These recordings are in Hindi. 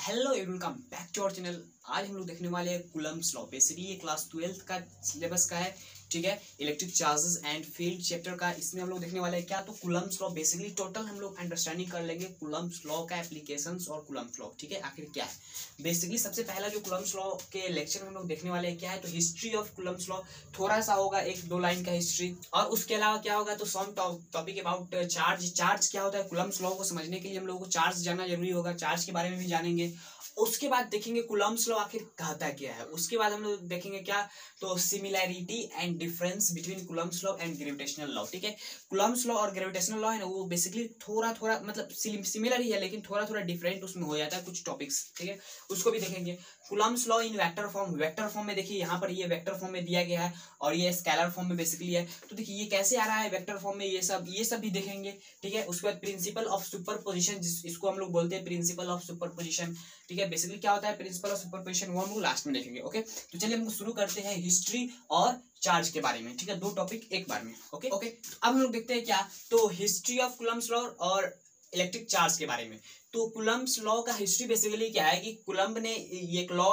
Hello welcome back to our channel. आज हम लोग देखने वाले हैं कूलम्ब्स लॉ। बेसिकली ये क्लास 12th का सिलेबस का है, ठीक है। Electric charges and field chapter का इसमें हम लोग देखने वाले हैं क्या, तो कूलम्ब्स लॉ। बेसिकली टोटल हम लोग अंडरस्टैंडिंग कर लेंगे कूलम्ब्स लॉ का एप्लीकेशंस और कूलम्ब्स लॉ, ठीक है, आखिर क्या है। बेसिकली सबसे पहला जो कूलम्ब्स लॉ के लेक्चर में हम लोग देखने वाले हैं क्या है, तो हिस्ट्री ऑफ कूलम्ब्स लॉ थोड़ा सा होगा, 1-2 लाइन का हिस्ट्री। और उसके अलावा क्या होगा, तो सम टॉपिक अबाउट चार्ज क्या होता है। कूलम्ब्स लॉ को समझने के लिए हम लोगों को चार्ज जानना जरूरी होगा, चार्ज के बारे में भी जानेंगे। उसके बाद देखेंगे कूलम्ब्स लॉ आखिर कहता क्या है। उसके बाद हम लोग देखेंगे क्या, तो similarity and difference between Coulomb's law and gravitational law, ठीक है। कूलम्ब्स लॉ और ग्रेविटेशनल लॉ है ना, वो बेसिकली थोड़ा थोड़ा मतलब सिमिलर ही है, लेकिन थोड़ा थोड़ा डिफरेंट उसमें हो जाता है कुछ टॉपिक्स, ठीक है, उसको भी देखेंगे। Coulomb's law in vector form में देखिए, यहाँ पर ये वेक्टर फॉर्म में दिया गया है और ये स्केलर फॉर्म में बेसिकली है। तो देखिए ये कैसे आ रहा है वेक्टर फॉर्म में, ये सब भी देखेंगे, ठीक है। उसके बाद प्रिंसिपल ऑफ सुपरपोजिशन, इसको हम लोग बोलते हैं प्रिंसिपल ऑफ सुपरपोजिशन, ठीक है। बेसिकली क्या होता है प्रिंसिपल ऑफ सुपरपोजिशन, वो हम लोग लास्ट में देखेंगे, ओके। तो चलिए हम शुरू करते हैं हिस्ट्री और चार्ज के बारे में, ठीक है, 2 टॉपिक एक बार में, ओके। अब हम लोग देखते हैं क्या, तो हिस्ट्री ऑफ कूलम्ब्स लॉ और इलेक्ट्रिक चार्ज के बारे में। तो कूलम्ब्स लॉ का हिस्ट्री बेसिकली क्या है कि कूलम्ब ने एक लॉ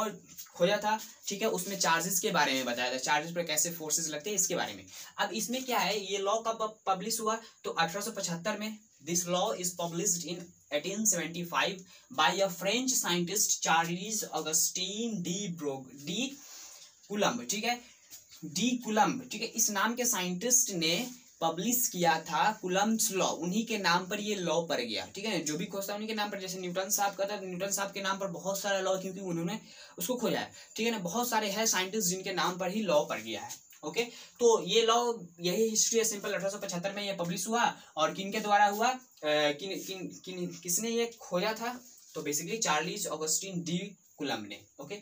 खोजा था, ठीक है, उसमें चार्जेस के बारे में बताया था, चार्जेस पर कैसे फोर्सेस लगते हैं इसके बारे में। अब इसमें क्या है, ये लॉ कब पब्लिश हुआ, तो 1875 में। This law is published in 1875 by a French scientist Charles Augustin de Coulomb, ठीक है, डी कूलम्ब, ठीक है। इस नाम के साइंटिस्ट ने पब्लिश किया था कूलम्ब्स लॉ, उन्हीं के नाम पर ये लॉ पड़ गया, ठीक है। जो भी खोजता है उन्हीं के नाम पर, जैसे न्यूटन साहब का था, न्यूटन साहब के नाम पर बहुत सारा लॉ, क्योंकि उन्होंने उसको खोजा है, ठीक है ना। बहुत सारे हैं साइंटिस्ट जिनके नाम पर ही लॉ पड़ गया है, ओके। तो ये लॉ, यही हिस्ट्री है सिंपल। 1875 में ये पब्लिश हुआ और किनके द्वारा हुआ, किसने ये खोजा था, तो basically Charles Augustin de coulomb ने, ओके।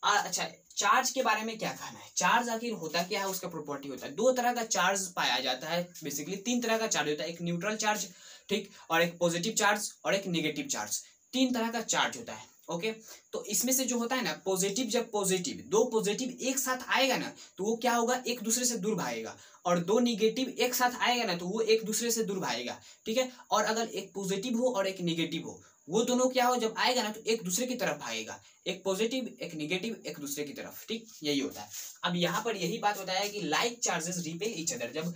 अच्छा, चार्ज के बारे में क्या कहना है, चार्ज आखिर होता क्या है, उसका प्रॉपर्टी होता है। 2 तरह का चार्ज पाया जाता है, बेसिकली 3 तरह का चार्ज होता है, एक न्यूट्रल चार्ज, ठीक, और एक पॉजिटिव चार्ज और एक नेगेटिव चार्ज। 3 तरह का चार्ज होता है, ओके। तो इसमें से जो होता है ना पॉजिटिव, जब पॉजिटिव 2 पॉजिटिव एक साथ आएगा ना, तो वो क्या होगा, एक दूसरे से दूर भागेगा। और 2 निगेटिव एक साथ आएगा ना, तो वो एक दूसरे से दूर भागेगा, ठीक है। और अगर एक पॉजिटिव हो और एक निगेटिव हो, वो दोनों क्या हो, जब आएगा ना तो एक दूसरे की तरफ भागेगा, एक पॉजिटिव एक निगेटिव एक दूसरे की तरफ, ठीक, यही होता है। अब यहाँ पर यही बात बताया है कि like charges repel each other, जब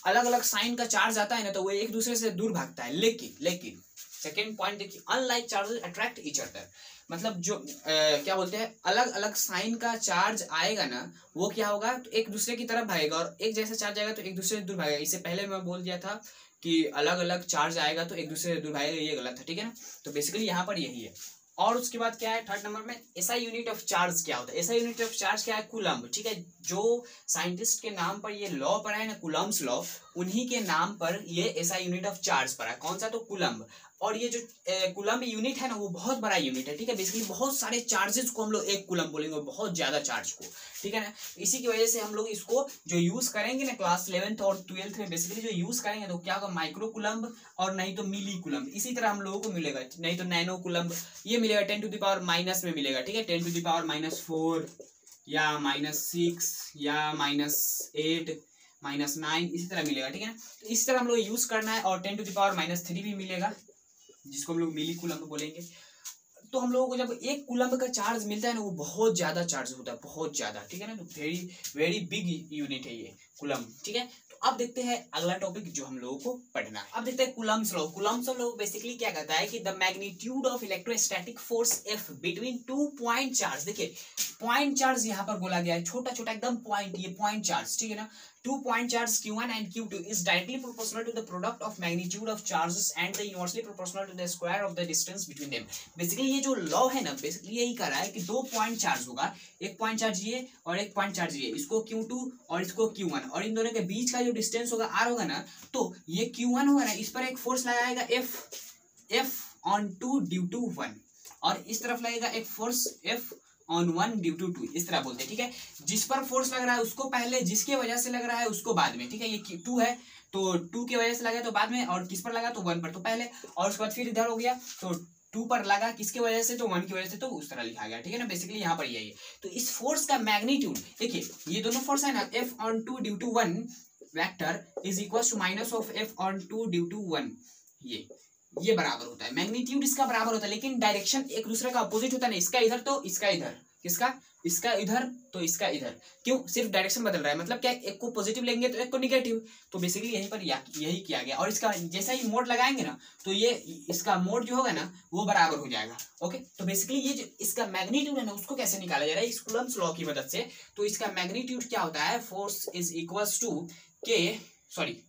अलग अलग साइन का चार्ज आता है ना, तो वो एक दूसरे से दूर भागता है। लेकिन सेकेंड पॉइंट देखिए, unlike charges attract each other, मतलब जो क्या बोलते हैं, अलग अलग साइन का चार्ज आएगा ना, वो क्या होगा, तो एक दूसरे की तरफ भागेगा, और एक जैसा चार्ज आएगा तो एक दूसरे से दूर भागेगा। इससे पहले मैं बोल दिया था कि अलग अलग चार्ज आएगा तो एक दूसरे से दूर भागेगा, ये गलत है, ठीक है ना। तो बेसिकली यहाँ पर यही है। और उसके बाद क्या है, 3rd नंबर में एसआई यूनिट ऑफ चार्ज क्या होता है। एसआई यूनिट ऑफ चार्ज क्या है, कूलम्ब, ठीक है। जो साइंटिस्ट के नाम पर ये लॉ पड़ा है ना, कूलम्ब्स लॉ, उन्हीं के नाम पर ये एसआई यूनिट ऑफ चार्ज पड़ा है। कौन सा, तो कूलम्ब। और ये जो कूलम्ब यूनिट है ना, वो बहुत बड़ा यूनिट है, ठीक है। बेसिकली बहुत सारे चार्जेस को हम लोग एक कूलम्ब बोलेंगे, बहुत ज्यादा चार्ज को, ठीक है ना। इसी की वजह से हम लोग इसको जो यूज करेंगे ना क्लास 11th और 12th में, बेसिकली जो यूज करेंगे तो क्या होगा, माइक्रो कूलम्ब और नहीं तो मिली कूलम्ब, इसी तरह हम लोगों को मिलेगा, नहीं तो नैनो कूलम्ब, ये मिलेगा 10 टू द पावर माइनस में मिलेगा, ठीक है, 10 टू द पावर -4 या -6 या -8 -9 इसी तरह मिलेगा, ठीक है ना। तो इसी तरह हम लोग यूज करना है। और 10 टू द पावर -3 भी मिलेगा, जिसको हम लोग मिली कूलम्ब बोलेंगे। तो हम लोगों को जब 1 कूलम्ब का चार्ज मिलता है ना, वो बहुत ज्यादा चार्ज होता है, बहुत ज्यादा, ठीक है ना। तो वेरी वेरी बिग यूनिट है ये कूलम्ब, ठीक है। तो अब देखते हैं अगला टॉपिक जो हम लोगों को पढ़ना है। अब देखते हैं Coulomb's law. Coulomb's law basically क्या कहता है कि the magnitude of electrostatic force F between 2 point charge, देखिए पॉइंट चार्ज यहाँ पर बोला गया है, छोटा छोटा एकदम पॉइंट, ये पॉइंट चार्ज, ठीक है ना। 2 point charge Q1 and Q2 is directly proportional to the product of magnitude of charges and the inversely proportional to the square of the distance between them। Basically ये जो लॉ है ना, बेसिकली यही कर रहा है कि 2 पॉइंट चार्ज होगा, एक पॉइंट चार्ज ये और एक पॉइंट चार्ज ये, इसको Q2 और इसको Q1, और इन दोनों के बीच का जो डिस्टेंस होगा R होगा ना, तो ये Q1 होगा ना, इस पर एक फोर्स लगाएगा F on 2 due to 1, और इस तरफ लगेगा एक force F on 1 due to 2, इस तरह बोलते हैं, ठीक है। जिस पर फोर्स लग रहा है उसको पहले, जिसके वजह से लग रहा है उसको बाद में, ठीक है। ये 2 है तो 2 की वजह से लगा तो बाद में, और किस पर लगा तो 1 पर तो पहले, और उसके बाद फिर इधर हो गया तो 2 पर लगा किसके वजह से, तो 1 की वजह से, तो उस तरह लिखा गया, ठीक है ना। बेसिकली यहाँ पर यही है। तो इस फोर्स का मैग्नीट्यूड देखिए, ये दोनों फोर्स है ना, F on 2 due to 1 vector is equal to minus of F on 2 due to 1, ये ये बराबर होता है, मैग्नीट्यूड इसका बराबर होता है, लेकिन डायरेक्शन एक दूसरे का अपोजिट होता है ना, इसका इधर तो इसका इधर, किसका, इसका इधर तो इसका इधर, क्यों, सिर्फ डायरेक्शन बदल रहा है, मतलब क्या, एक को पॉजिटिव लेंगे तो एक को निगेटिव, तो बेसिकली यहीं पर यही किया गया। और इसका जैसा ही मोड लगाएंगे ना तो ये इसका मोड जो होगा ना वो बराबर हो जाएगा। ओके, तो बेसिकली ये जो इसका मैग्नीट्यूड है ना उसको कैसे निकाला जा रहा है, इस कूलम्ब्स लॉ की मदद से। तो इसका मैग्नीट्यूड क्या होता है, फोर्स इज इक्वल्स टू के, सॉरी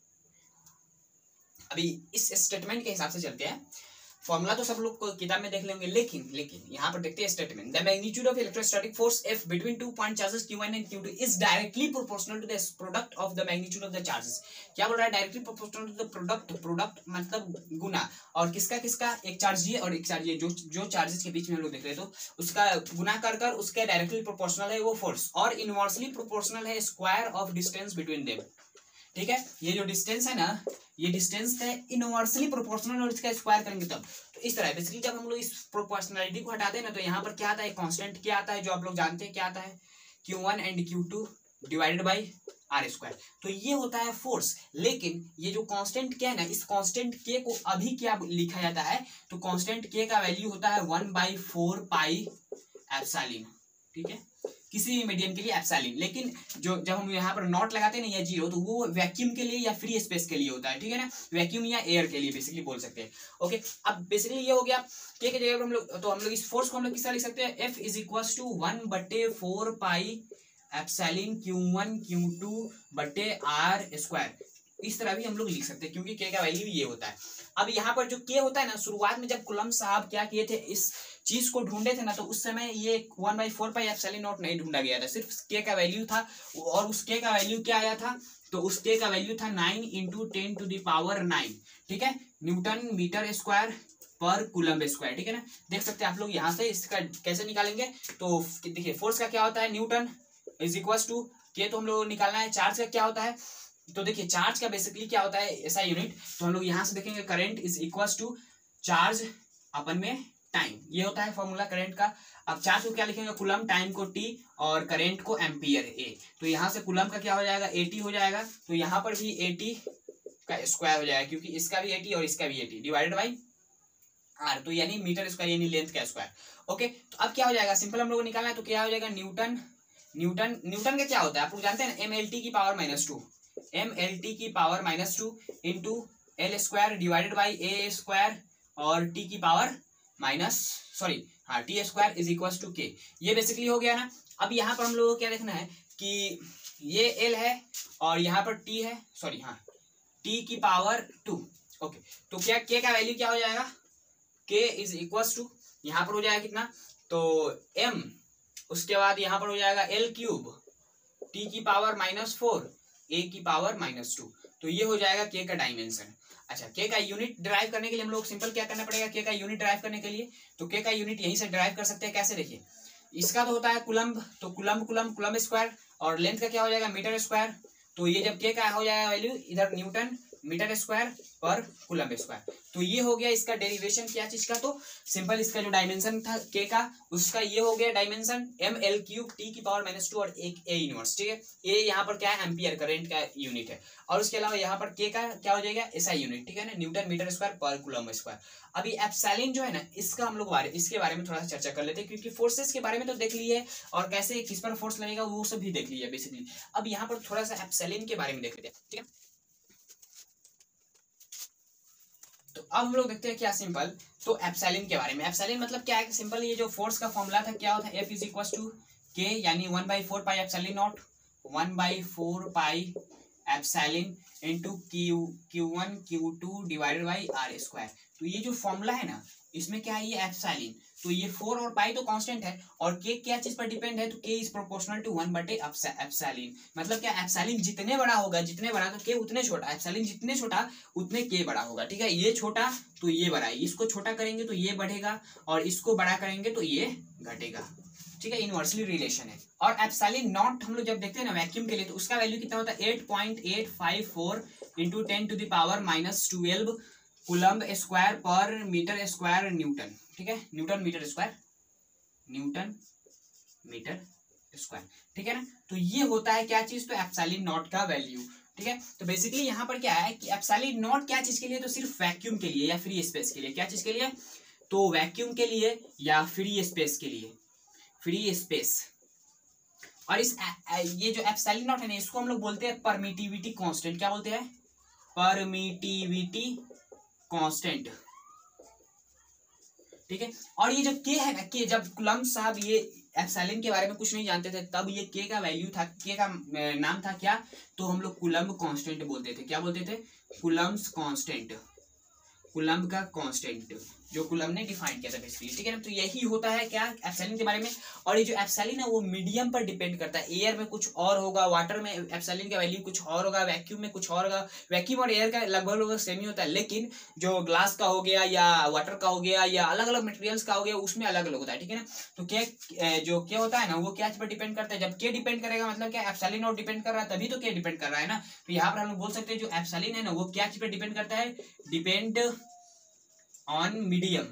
अभी इस स्टेटमेंट के हिसाब से चलते हैं, फॉर्मूला तो सब लोग को किताब में देख लेंगे, लेकिन यहाँ पर देखते हैं statement, the magnitude of electrostatic force F between 2 point charges Q1 and Q2 is directly proportional to the product of the magnitude of the charges. क्या बोल रहा है, directly proportional to the product मतलब गुना, और किसका किसका, एक चार्ज ये और एक चार्ज ये, जो चार्जेस के बीच में हम लोग देख रहे हैं तो उसका गुना कर उसके डायरेक्टली प्रोपोर्शनल है वो फोर्स, और इनवर्सली प्रोपोर्शनल है square of distance between them. ठीक है, ये जो डिस्टेंस है ना, ये डिस्टेंस है इनवर्सली प्रोपोर्शनल और इसका स्क्वायर करेंगे तब। तो इस तरह बेसिकली जब हम लोग इस प्रोपोर्शनलिटी को हटाते हैं ना तो यहाँ पर क्या आता है, कांस्टेंट क्या आता है, जो आप लोग जानते हैं क्या आता है, Q1 and Q2 divided by R square. तो ये होता है फोर्स, लेकिन ये जो कांस्टेंट क्या है ना, इस कांस्टेंट के को अभी क्या लिखा जाता है, तो कांस्टेंट के का वैल्यू होता है 1/4 पाई एप्सिलॉन। ठीक है, किसी भी मीडियम के लिए एप्सिलॉन, लेकिन जो जब हम यहाँ पर नॉट लगाते हैं ना या जीरो, तो वो वैक्यूम के लिए या फ्री स्पेस के लिए होता है। ठीक है ना, वैक्यूम या एयर के लिए बेसिकली बोल सकते हैं। ओके, अब बेसिकली ये हो गया के की जगह पर हम लोग, तो हम लोग इस फोर्स को हम लोग किस तरह लिख सकते हैं, F is equal to 1/4 pi epsilon Q1 Q2 बटे आर स्क्वायर। इस तरह भी हम लोग लिख सकते हैं क्योंकि के का वैल्यू ये होता है। अब यहाँ पर जो के होता है ना, शुरुआत में जब कूलम्ब साहब क्या किए थे, इस चीज को ढूंढे थे ना, तो उस समय ये 1/4 पाई एप्सिलॉन नॉट नहीं ढूंढा गया था, सिर्फ के का वैल्यू था। और उस के का वैल्यू क्या आया था, तो उस के का वैल्यू था 9 × 10⁹। ठीक है, न्यूटन मीटर स्क्वायर पर कूलम्ब स्क्वायर। ठीक है ना, देख सकते हैं आप लोग यहाँ से इसका कैसे निकालेंगे। तो देखिए फोर्स का क्या होता है, न्यूटन इज इक्वल टू के, तो हम लोग निकालना है। चार्ज का क्या होता है, तो देखिए चार्ज का बेसिकली क्या होता है, ऐसा यूनिट, तो हम लोग यहाँ से देखेंगे current is equal to charge upon में टाइम, ये होता है फॉर्मूला करंट का। अब चार्ज को क्या लिखेंगे, कूलम्ब, टाइम को टी और करंट को एम्पियर ए। तो यहाँ से कूलम्ब का क्या हो जाएगा, 80 हो जाएगा, तो यहाँ पर भी 80 का स्क्वायर हो जाएगा, क्योंकि इसका भी 80 और इसका भी 80 डिवाइडेड बाई आर, तो यानी मीटर स्क्वायर यानी लेंथ का स्क्वायर। ओके, तो अब क्या हो जाएगा, सिंपल हम लोग को निकालना है, तो क्या हो जाएगा, न्यूटन का क्या होता है आप लोग जानते हैं ना, mLT की पावर -2, mLT की power -2 into L square divided by A square और टी की power T square is equal to K. ये बेसिकली हो गया ना। अब यहाँ पर हम लोगों को क्या देखना है कि ये L है और यहाँ पर T है, टी की पावर 2। ओके, तो क्या के का वैल्यू क्या हो जाएगा, के इज इक्वल टू यहाँ पर हो जाएगा कितना, तो m, उसके बाद यहाँ पर हो जाएगा L³ टी की पावर -4 ए की पावर -2। तो ये हो जाएगा के का डायमेंशन। अच्छा, के का यूनिट ड्राइव करने के लिए हम लोग सिंपल क्या करना पड़ेगा, के का यूनिट ड्राइव करने के लिए, तो के का यूनिट यहीं से ड्राइव कर सकते हैं। कैसे, देखिए इसका तो होता है कूलम्ब, तो कूलम्ब स्क्वायर, और लेंथ का क्या हो जाएगा, मीटर स्क्वायर। तो ये जब के का हो जाएगा वैल्यू, इधर न्यूटन मीटर स्क्वायर पर कूलम्ब स्क्वायर। तो ये हो गया इसका डेरिवेशन क्या चीज का, तो सिंपल इसका जो डायमेंशन था के का, उसका ये हो गया डायमेंशन mL³ टी की पावर -2 और एक ए इनवर्स। ठीक है, ए यहाँ पर क्या है, एम्पियर करंट का यूनिट है, और उसके अलावा यहाँ पर के का क्या हो जाएगा, एसआई यूनिट। ठीक है ना, न्यूटन मीटर स्क्वायर पर कूलम्ब स्क्वायर। अभी एप्सिलॉन जो है ना, इसका हम लोग इसके बारे में थोड़ा सा चर्चा कर लेते हैं, क्योंकि फोर्सेस के बारे में तो देख लिए और कैसे किस पर फोर्स लगेगा वो सब भी देख लिया बेसिकली। अब यहाँ पर थोड़ा सा एप्सिलॉन के बारे में देख लेते हैं। ठीक है, तो अब हम लोग देखते हैं क्या सिंपल, तो एप्सिलॉन के बारे में। एप्सिलॉन मतलब क्या है, सिंपल ये जो फोर्स का फॉर्मूला था क्या होता है, F is equal to K यानी 1/4 pi epsilon not, 1/4 pi epsilon into Q1 Q2 divided by R square. तो ये जो फॉर्मूला है ना, इसमें क्या है, ये एप्सिलॉन, तो ये 4 और पाई तो कांस्टेंट है, और के क्या चीज पर डिपेंड है, तो के इज प्रोपोर्शनल टू 1/एप्सिलॉन। मतलब क्या, एप्सिलॉन जितने बड़ा होगा, जितने बड़ा तो के उतने छोटा, एप्सिलॉन जितने छोटा उतने के बड़ा होगा। ठीक है, ये छोटा तो ये बड़ा है, इसको छोटा करेंगे तो ये बढ़ेगा, और इसको बड़ा करेंगे तो ये घटेगा। ठीक है, इनवर्सली रिलेशन है। और एप्सिलॉन नॉट हम लोग जब देखते हैं ना वैक्यूम के लिए, तो उसका वैल्यू कितना होता है, 8.854 इंटू 10⁻⁻12 कूलम्ब स्क्वायर पर मीटर स्क्वायर न्यूटन। ठीक है, न्यूटन मीटर स्क्वायर। ठीक है ना, तो ये होता है क्या चीज, तो एप्सिलॉन नॉट का वैल्यू। ठीक है। तो बेसिकली यहाँ पर क्या है कि एप्सिलॉन नॉट क्या चीज के लिए, तो सिर्फ वैक्यूम के लिए या फ्री स्पेस के लिए। क्या चीज के लिए, तो वैक्यूम के लिए या फ्री स्पेस के लिए, फ्री स्पेस। और इस ये जो एप्सिलॉन नॉट है ना, इसको हम लोग बोलते हैं परमिटिविटी कांस्टेंट। क्या बोलते हैं, परमिटिविटी कांस्टेंट, ठीक है। और ये जो के है ना, के, जब कूलम्ब साहब ये एप्सिलॉन के बारे में कुछ नहीं जानते थे, तब ये के का वैल्यू था, के का नाम था क्या, तो हम लोग कूलम्ब कांस्टेंट बोलते थे। क्या बोलते थे, कूलम्ब कांस्टेंट, कूलम्ब का कांस्टेंट, जो कूलम्ब ने डिफाइन किया था बेसिकली, ठीक है ना। तो यही होता है क्या एप्सिलॉन के बारे में। और ये जो एप्सिलॉन है वो मीडियम पर डिपेंड करता है। एयर में कुछ और होगा, वाटर में एप्सिलॉन का वैल्यू कुछ और होगा, वैक्यूम में कुछ और होगा। वैक्यूम और एयर का लगभग सेम ही होता है, लेकिन जो ग्लास का हो गया या वाटर का हो गया या अलग अलग मटेरियल्स का हो गया, उसमें अलग अलग होता है, ठीक है ना। तो क्या जो क्या होता है ना, वो क्या पर डिपेंड करता है, जब के डिपेंड करेगा मतलब क्या एप्सिलॉन और डिपेंड कर रहा है, तभी तो के डिपेंड कर रहा है ना। तो यहाँ पर हम बोल सकते हैं जो एप्सिलॉन है ना, वो क्या चीज पर डिपेंड करता है, डिपेंड ऑन मीडियम,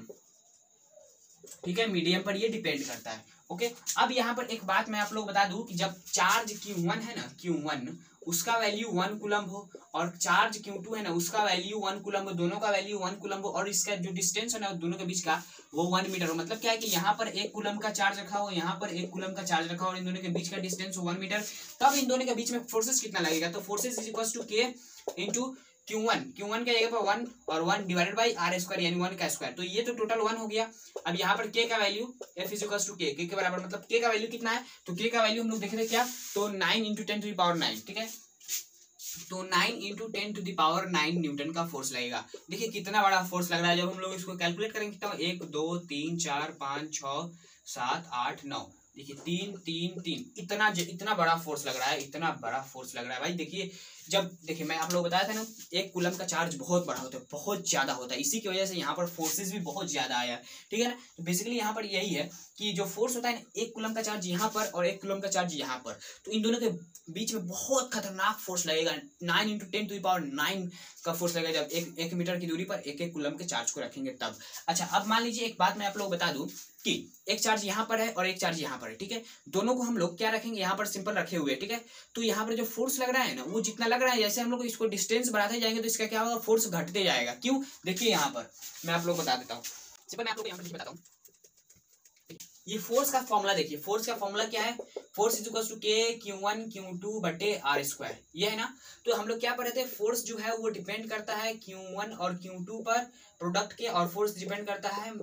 ठीक है, मीडियम पर ये डिपेंड करता है। ओके, अब यहाँ पर एक बात मैं आप लोग बता दूं कि जब चार्ज Q1 है ना, Q1 उसका वैल्यू 1 कूलम्ब हो और चार्ज Q2 है ना, उसका वैल्यू 1 कूलम्ब हो, दोनों का वैल्यू 1 कूलम्ब हो, और इसका जो डिस्टेंस है ना दोनों के बीच का वो 1 मीटर हो। मतलब क्या है कि यहाँ पर 1 कूलम्ब का चार्ज रखा हो, यहाँ पर 1 कूलम्ब का चार्ज रखा हो, और इन दोनों के बीच का डिस्टेंस 1 मीटर, तब इन दोनों के बीच में फोर्सेस कितना लगेगा, तो फोर्सेस इज इक्वल टू के इंटू Q1 के जगह पर 1 और 1 डिवाइडेड बाई आर स्क्वायर, यानी 1 का स्क्वायर। तो ये तो टोटल 1 हो गया। अब यहाँ पर के का value F is equal to K के बराबर, मतलब के का वैल्यू कितना है, तो के का वैल्यू हम लोग देखे थे क्या, तो 9 इंटू 10 टू द पावर 9, ठीक है। तो 9 into 10 to the power 9 newton का फोर्स लगेगा। देखिए कितना बड़ा फोर्स लग रहा है। जब हम लोग इसको कैलकुलेट करेंगे तो 1 2 3 4 5 6 7 8 9, देखिए 3 3 3, इतना बड़ा फोर्स लग रहा है, इतना बड़ा फोर्स लग रहा है भाई। देखिए जब देखिए मैं आप लोग बताया था ना, 1 कूलम्ब का चार्ज बहुत बड़ा होता है, बहुत ज्यादा होता है, इसी की वजह से यहाँ पर फोर्सेस भी बहुत ज्यादा आया है, ठीक है ना। तो बेसिकली यहाँ पर यही है कि जो फोर्स होता है ना, 1 कूलम्ब का चार्ज यहाँ पर और 1 कूलम्ब का चार्ज यहाँ पर, तो इन दोनों के बीच में बहुत खतरनाक फोर्स लगेगा। 9 इंटू 10 टू द पावर 9 का फोर्स लगेगा जब एक मीटर की दूरी पर 1 कूलम्ब के चार्ज को रखेंगे तब। अच्छा, अब मान लीजिए एक बात मैं आप लोग बता दूं कि एक चार्ज यहाँ पर है और एक चार्ज यहाँ पर है, ठीक है। दोनों को हम लोग क्या रखेंगे, यहाँ पर सिंपल रखे हुए, ठीक है। तो यहाँ पर जो फोर्स लग रहा है ना, वो जितना लग रहा है, जैसे हम लोग इसको डिस्टेंस बढ़ाते जाएंगे तो इसका क्या होगा, फोर्स घटते जाएगा। क्यों, देखिए यहाँ पर मैं आप लोग बता देता हूँ, सिंपल मैं आप लोग यहाँ पर बताता हूँ। ये फोर्स का फॉर्मूला देखिए, फोर्स का फॉर्मूला क्या है, फोर्स इज इक्वल टू के Q1 Q2 बटे आर स्क्वायर, ये है ना। तो हम लोग क्या पढ़े थे, फोर्स जो है वो डिपेंड करता है Q1 और Q2 पर प्रोडक्ट के, और फोर्स डिपेंड करता है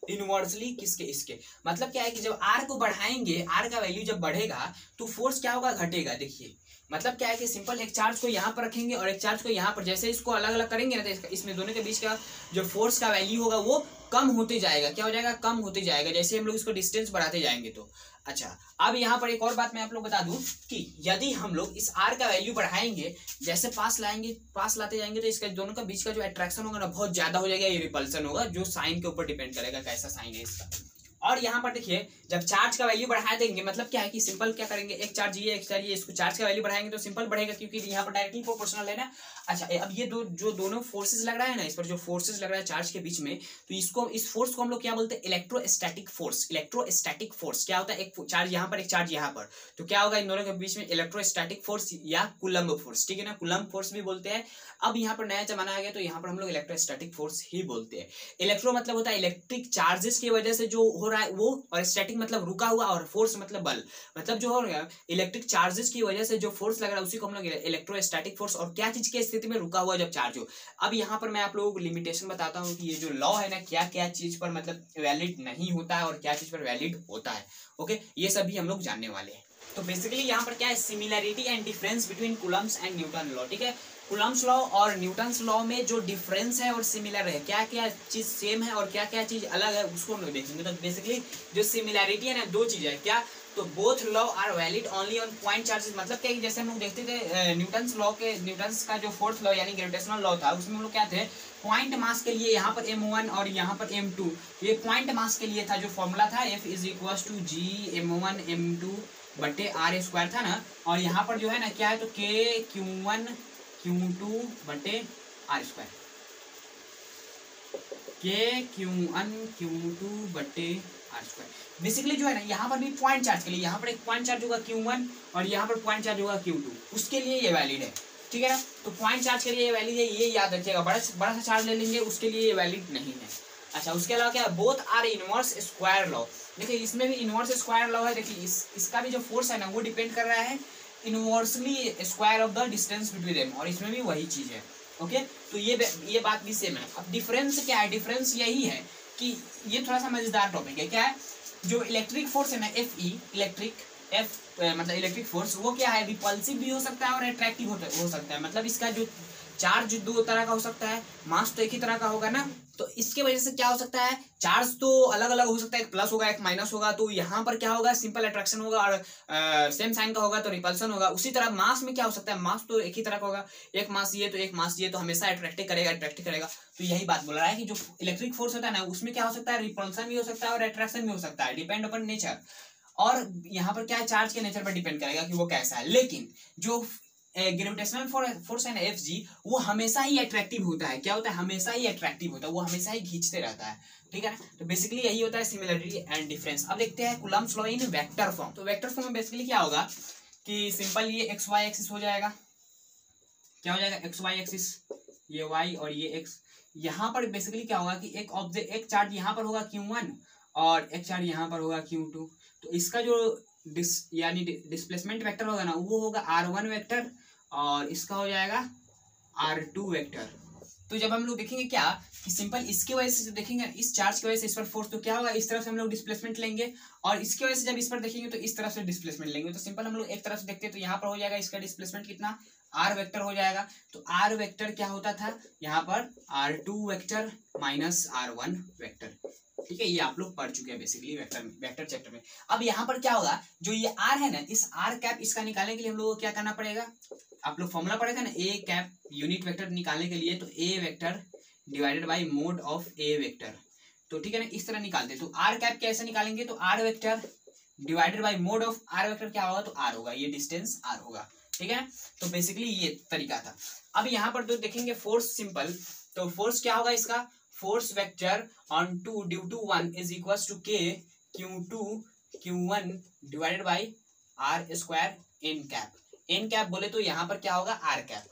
इनवर्सली किसके, इसके। मतलब क्या है कि जब आर को बढ़ाएंगे, आर का वैल्यू जब बढ़ेगा तो फोर्स क्या होगा, घटेगा। देखिए मतलब क्या है कि सिंपल एक चार्ज को यहाँ पर रखेंगे और एक चार्ज को यहाँ पर, जैसे इसको अलग अलग करेंगे ना, तो इसमें दोनों के बीच का जो फोर्स का वैल्यू होगा वो कम होते जाएगा। क्या हो जाएगा, कम होते जाएगा, जैसे हम लोग इसको डिस्टेंस बढ़ाते जाएंगे तो। अच्छा, अब यहाँ पर एक और बात मैं आप लोग बता दूं कि यदि हम लोग इस आर का वैल्यू बढ़ाएंगे, जैसे पास लाएंगे, पास लाते जाएंगे, तो इसका दोनों का बीच का जो अट्रैक्शन होगा ना बहुत ज्यादा हो जाएगा, ये रिपल्सन होगा, जो साइन के ऊपर डिपेंड करेगा कैसा साइन है इसका। और यहाँ पर देखिए जब चार्ज का वैल्यू बढ़ा देंगे, मतलब क्या है कि सिंपल क्या करेंगे, एक चार्ज ये एक चार्ज ये, इसको चार्ज का वैल्यू बढ़ाएंगे तो सिंपल बढ़ेगा, क्योंकि यहाँ पर डायरेक्टली प्रोपोर्शनल है ना। अच्छा, अब ये जो दोनों फोर्सेस लग रहा है ना, इस पर जो फोर्सेस लग रहा है चार्ज के बीच में, तो इसको, इस फोर्स को हम लोग क्या बोलते हैं, इलेक्ट्रोस्टैटिक फोर्स। इलेक्ट्रोस्टैटिक फोर्स क्या होता है, एक चार्ज यहाँ पर एक चार्ज यहाँ पर, तो क्या होगा इन दोनों के बीच में, इलेक्ट्रोस्टैटिक फोर्स या कूलम्ब फोर्स, ठीक है ना, कूलम्ब फोर्स भी बोलते हैं। अब यहाँ पर नया जमाना आ गया तो यहाँ पर हम लोग इलेक्ट्रोस्टैटिक फोर्स ही बोलते हैं। इलेक्ट्रो मतलब होता है इलेक्ट्रिक चार्जेस की वजह से जो हो रहा है वो, और स्टैटिक मतलब रुका हुआ, और फोर्स मतलब बल, मतलब जो हो रहा है इलेक्ट्रिक चार्जेस की वजह से जो फोर्स लग रहा है उसी को हम लोग इलेक्ट्रोस्टैटिक फोर्स, और क्या चीज की स्थिति में रुका हुआ जब चार्ज हो। अब यहाँ पर मैं आप लोगों को लिमिटेशन बताता हूँ कि ये जो लॉ है ना, क्या क्या चीज पर मतलब वैलिड नहीं होता है और क्या चीज पर वैलिड होता है। ओके, ये सभी हम लोग जानने वाले हैं। तो बेसिकली यहाँ पर क्या है, similarity and difference between Coulomb's and Newton law, ठीक है। कूलम्ब्स लॉ और न्यूटन्स लॉ में जो डिफरेंस है और सिमिलर है, क्या क्या चीज सेम है और क्या क्या चीज अलग है, उसको हम लोग देखेंगे। तो बेसिकली जो सिमिलैरिटी है ना, दो चीज है, क्या, तो both law are valid only on point charges. मतलब क्या, जैसे हम लोग देखते थे न्यूटन्स लॉ के, न्यूटन्स का जो फोर्थ लॉ यानी ग्रेविटेशनल लॉ था, उसमें हम लोग क्या थे, पॉइंट मास के लिए यहाँ पर m1 और यहाँ पर m2, ये पॉइंट मास के लिए था, जो फॉर्मूला था F is equal to G m1 m2 बटे आर स्क्वायर था ना। और यहाँ पर जो है ना क्या है, तो K Q1 Q2 बटे are square, K Q1 Q2 बटे आर स्क्वायर। बेसिकली जो है ना, यहाँ पर भी पॉइंट चार्ज के लिए, यहाँ पर एक पॉइंट चार्ज होगा Q1 और यहाँ पर पॉइंट चार्ज होगा Q2, उसके लिए ये वैलिड है। ठीक है ना। तो पॉइंट चार्ज के लिए ये वैलिड है, ये याद रखिएगा। बड़ा सा चार्ज ले लेंगे उसके लिए ये वैलिड नहीं है। अच्छा, उसके अलावा क्या है, both are inverse square law. देखिए इसमें भी इनवर्स स्क्वायर लॉ है। देखिए इसका भी जो फोर्स है ना वो डिपेंड कर रहा है inversely square of the distance between them, और इसमें भी वही चीज है। ओके, तो ये बात भी सेम है। अब डिफरेंस क्या है, डिफरेंस यही है कि ये थोड़ा सा मजेदार टॉपिक है। क्या है, जो इलेक्ट्रिक फोर्स है ना Fe, मतलब इलेक्ट्रिक फोर्स, वो क्या है, रिपल्सिव भी हो सकता है और अट्रैक्टिव हो सकता है। मतलब इसका जो चार्ज दो तरह का हो सकता है, मास तो एक ही तरह का होगा ना, तो इसके वजह से क्या हो सकता है, चार्ज तो अलग अलग हो सकता है, एक प्लस होगा एक माइनस होगा। तो यहाँ पर क्या होगा, सिंपल अट्रैक्शन होगा, और सेम साइन का होगा तो रिपल्सन होगा। उसी तरह मास में क्या हो सकता है, मास तो एक ही तरह का होगा, एक मास ये तो एक मास ये, तो हमेशा अट्रैक्ट करेगा। तो यही बात बोल रहा है कि जो इलेक्ट्रिक फोर्स होता है ना, उसमें क्या हो सकता है, रिपल्सन भी हो सकता है और अट्रैक्शन भी हो सकता है, डिपेंड अपॉन नेचर। और यहाँ पर क्या है, चार्ज के नेचर पर डिपेंड करेगा कि वो कैसा है। लेकिन जो ग्रेविटेशनल फोर्स है ना Fg, वो हमेशा ही अट्रैक्टिव होता है। क्या होता है, हमेशा ही अट्रैक्टिव होता है, वो हमेशा ही खींचते रहता है। ठीक है ना, तो बेसिकली यही होता है सिमिलरिटी एंड डिफरेंस। अब देखते हैं Coulomb's law in vector form. तो वेक्टर फॉर्म में बेसिकली क्या होगा कि सिंपल ये एक्स वाई एक्सिस हो जाएगा। क्या हो जाएगा, एक्स वाई एक्सिस, ये वाई और ये एक्स। यहाँ पर बेसिकली क्या होगा कि एक चार्ज यहाँ पर होगा Q1 और एक चार्ज यहाँ पर होगा Q2। तो इसका जो यानी डिस्प्लेसमेंट वेक्टर होगा ना, वो होगा R1 वेक्टर और इसका हो जाएगा R2 वेक्टर। तो जब हम लोग देखेंगे क्या कि सिंपल इसके वजह से देखेंगे, इस चार्ज की वजह से इस पर फोर्स, तो क्या होगा, इस तरफ से हम लोग डिस्प्लेसमेंट लेंगे, और इसकी वजह से जब इस पर देखेंगे तो इस तरफ से डिस्प्लेसमेंट लेंगे। तो सिंपल हम लोग एक तरफ से देखते हैं तो यहाँ पर हो जाएगा इसका डिस्प्लेसमेंट कितना, R वेक्टर हो जाएगा। तो R वेक्टर क्या होता था यहाँ पर, R2 vector minus R1 vector. ठीक है, ये आप लोग पढ़ चुके हैं बेसिकली वेक्टर चैप्टर में। अब यहाँ पर क्या होगा, जो ये R है ना, इस R कैप इसका निकालने के लिए हम लोग को क्या करना पड़ेगा, आप लोग फॉर्मूला पढ़े थे ना, A कैप यूनिट वेक्टर निकालने के लिए, तो A vector divided by mode of A vector. तो ठीक है ना, इस तरह निकालते। तो R कैप कैसे निकालेंगे, तो R vector divided by mode of R vector क्या होगा, तो R होगा, ये डिस्टेंस R होगा। ठीक है, तो बेसिकली ये तरीका था। अब यहाँ पर तो देखेंगे फोर्स सिंपल, तो फोर्स क्या होगा इसका, force vector on 2 due to 1 is equal to K Q2 Q1 divided by R square N cap. N cap बोले तो यहाँ पर क्या होगा, R कैप।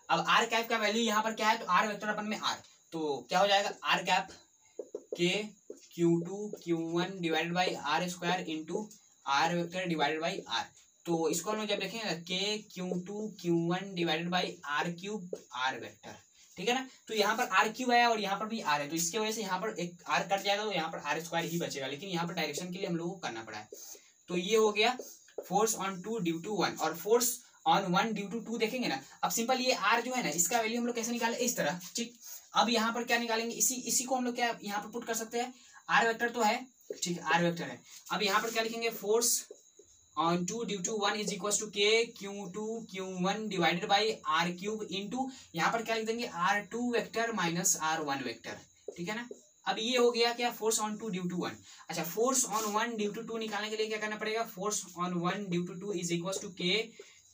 अब R कैप का वैल्यू यहाँ पर क्या है, तो R वेक्टर अपन में R, तो क्या हो जाएगा R cap K Q2 Q1 divided by R square into R vector divided by R। तो इसको हम लोग जब देखेंगे K Q2 Q1 divided by R cube R vector. ठीक है ना, तो यहाँ पर R क्यूब आया और यहाँ पर भी R है, तो इसके वजह से यहाँ पर एक R कट जाएगा, तो यहाँ पर R स्क्वायर ही बचेगा, लेकिन यहाँ पर डायरेक्शन के लिए हम लोगों को करना पड़ा है। तो ये हो गया फोर्स ऑन 2 ड्यू टू 1, और फोर्स ऑन 1 ड्यू टू 2 देखेंगे ना। अब सिंपल ये R जो है ना, इसका वैल्यू हम लोग कैसे निकाले, इस तरह। ठीक, अब यहाँ पर क्या निकालेंगे, इसी को हम लोग क्या यहाँ पर पुट कर सकते हैं, R वेक्टर तो है, ठीक है, R वेक्टर है। अब यहाँ पर क्या लिखेंगे, force on 2 due to 1 is equals to K Q2 Q1 divided by R cube into यहाँ पर क्या लिख देंगे, R2 vector minus R1 vector. ठीक है ना, अब ये हो गया क्या, फोर्स ऑन 2 ड्यू टू 1। अच्छा, फोर्स ऑन 1 ड्यू टू 2 निकालने के लिए क्या करना पड़ेगा, force on 1 due to 2 is equal to K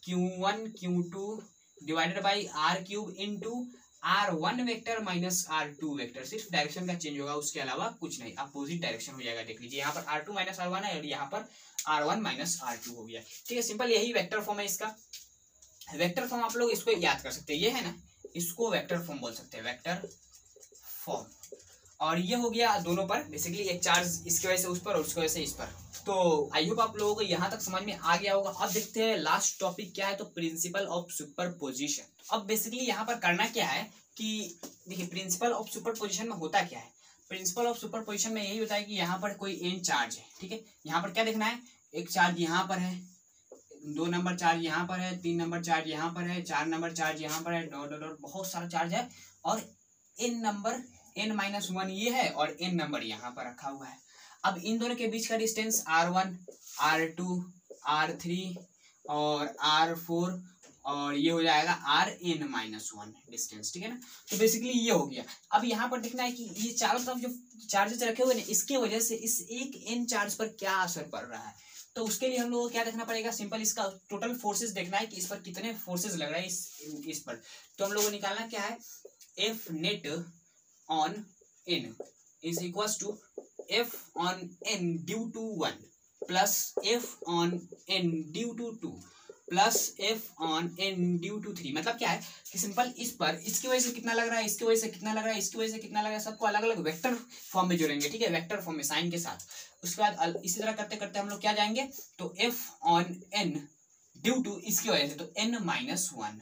Q1 Q2 divided by R cube into R1 vector minus R2 vector. सिर्फ डायरेक्शन का चेंज होगा, उसके अलावा कुछ नहीं, अपोजिट डायरेक्शन हो जाएगा। देख लीजिए यहाँ पर R2 माइनस R1 है और यहाँ पर R1 माइनस R2 हो गया। ठीक है, सिंपल यही वेक्टर फॉर्म है इसका। वेक्टर फॉर्म आप लोग इसको याद कर सकते हैं, ये है ना, इसको वेक्टर फॉर्म बोल सकते हैं, वेक्टर फॉर्म। और ये हो गया दोनों पर, बेसिकली एक चार्ज इसकी वजह से उस पर और उसकी वजह से इस पर। तो आई होप आप लोगों को यहाँ तक समझ में आ गया होगा। अब देखते हैं लास्ट टॉपिक क्या है, तो प्रिंसिपल ऑफ सुपरपोजिशन। अब बेसिकली यहाँ पर करना क्या है कि देखिए, प्रिंसिपल ऑफ सुपरपोजिशन में होता क्या है, प्रिंसिपल ऑफ सुपरपोजिशन में यही होता है कि यहाँ पर कोई n चार्ज है। ठीक है, यहाँ पर क्या देखना है, एक चार्ज यहाँ पर है, 2 नंबर चार्ज यहाँ पर है, 3 नंबर चार्ज यहाँ पर है, 4 नंबर चार्ज यहाँ पर है, डॉट डॉट डॉट बहुत सारा चार्ज है, और n नंबर n-1 ये है और n नंबर यहाँ पर रखा हुआ है। अब इन दोनों के बीच का डिस्टेंस R1 R2 R3 और R4 और ये हो जाएगा Rn-1 डिस्टेंस। ठीक है ना, तो बेसिकली ये हो गया। अब यहाँ पर देखना है कि ये चारों तरफ जो चार्जेस रखे हुए हैं, इसके वजह से इस एक n चार्ज पर क्या असर पड़ रहा है। तो उसके लिए हम लोगों को क्या देखना पड़ेगा, सिंपल इसका टोटल फोर्सेस देखना है कि इस पर कितने फोर्सेस लग रहा है इस पर। तो हम लोगों को निकालना क्या है, F net on n is equal to F ऑन n due to 1 plus F ऑन n due to 2 plus F on N due to 3। मतलब क्या है कि सिंपल इस पर इसकी वजह से कितना लग रहा है, इसकी वजह से कितना लग रहा है, इसकी वजह से कितना लग रहा है, सबको अलग अलग वेक्टर फॉर्म में जोड़ेंगे, ठीक है, वेक्टर फॉर्म में साइन के साथ। उसके बाद इसी तरह करते करते हम लोग क्या जाएंगे, तो F on N due to इसकी वजह से तो n-1,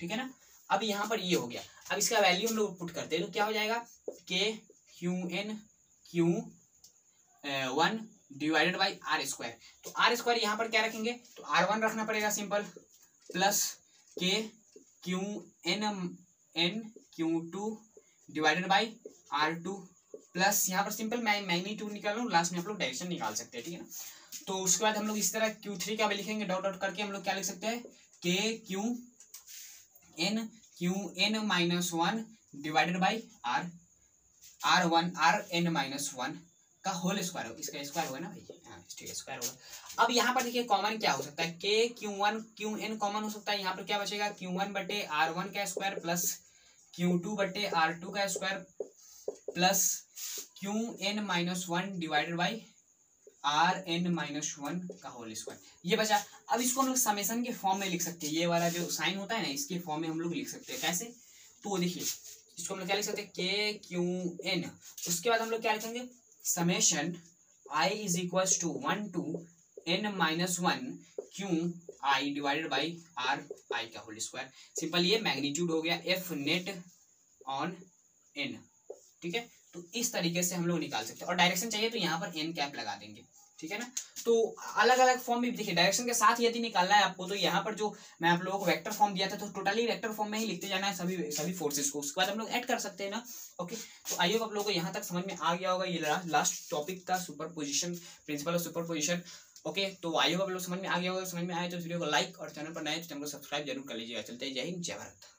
ठीक है ना। अब यहाँ पर ये हो गया। अब इसका वैल्यू हम लोग पुट करते हैं तो क्या हो जाएगा, k Qn Q1 divided by R square. तो आर स्क्वायर यहाँ पर क्या रखेंगे, तो R1 रखना पड़ेगा simple, plus k Qn Q2 divided by R2 plus यहाँ पर सिंपल मैं मैग्नीट्यूड निकाल लूँ, लास्ट में आप लोग डायरेक्शन निकाल सकते हैं, ठीक है ना। तो उसके बाद हम लोग इस तरह Q3 का भी लिखेंगे, डॉट डॉट करके हम लोग क्या लिख सकते हैं, k Qn-1 divided by Rn-1 का होल स्क्वायर हो, इसका स्क्वायर होगा ना भाई, हाँ ठीक है स्क्वायर होगा। अब यहाँ पर देखिए कॉमन क्या हो सकता है, k Q1 Qn कॉमन हो सकता है, यहाँ पर क्या बचेगा, Q1/R1 का स्क्वायर प्लस Q2/R2 का square plus Qn-1 divided by Rn-1 का होल स्क्वायर, ये बचा। अब इसको हम लोग समेशन के फॉर्म में लिख सकते हैं, ये वाला जो साइन होता है ना इसके फॉर्म में हम लोग लिख सकते हैं, कैसे, तो देखिए इसको हम लोग क्या लिख सकते हैं, k Qn, उसके बाद हम लोग क्या लिखेंगे, summation i is equal to 1 to n-1 Qi divided by Ri का होल स्क्वायर। सिंपल ये मैग्नीट्यूड हो गया F नेट ऑन n, ठीक है। तो इस तरीके से हम लोग निकाल सकते हैं, और डायरेक्शन चाहिए तो यहाँ पर n कैप लगा देंगे, ठीक है ना। तो अलग अलग फॉर्म भी देखिए, डायरेक्शन के साथ यदि निकालना है आपको तो यहाँ पर जो मैं आप लोगों को वेक्टर फॉर्म दिया था तो टोटली वेक्टर फॉर्म में ही लिखते जाना है सभी फोर्सेस को, उसके बाद हम लोग ऐड कर सकते हैं ना। ओके, तो आई होप आप लोगों को यहाँ तक समझ में आ गया होगा, ये लास्ट टॉपिक था superposition, principle of superposition. Okay, तो आई होप आप लोग समझ में आ गया होगा, समझ में आए तो वीडियो को लाइक और चैनल पर नए तो चैनल को सब्सक्राइब जरूर कर लीजिएगा। चलते हैं, जय हिंद जय भारत।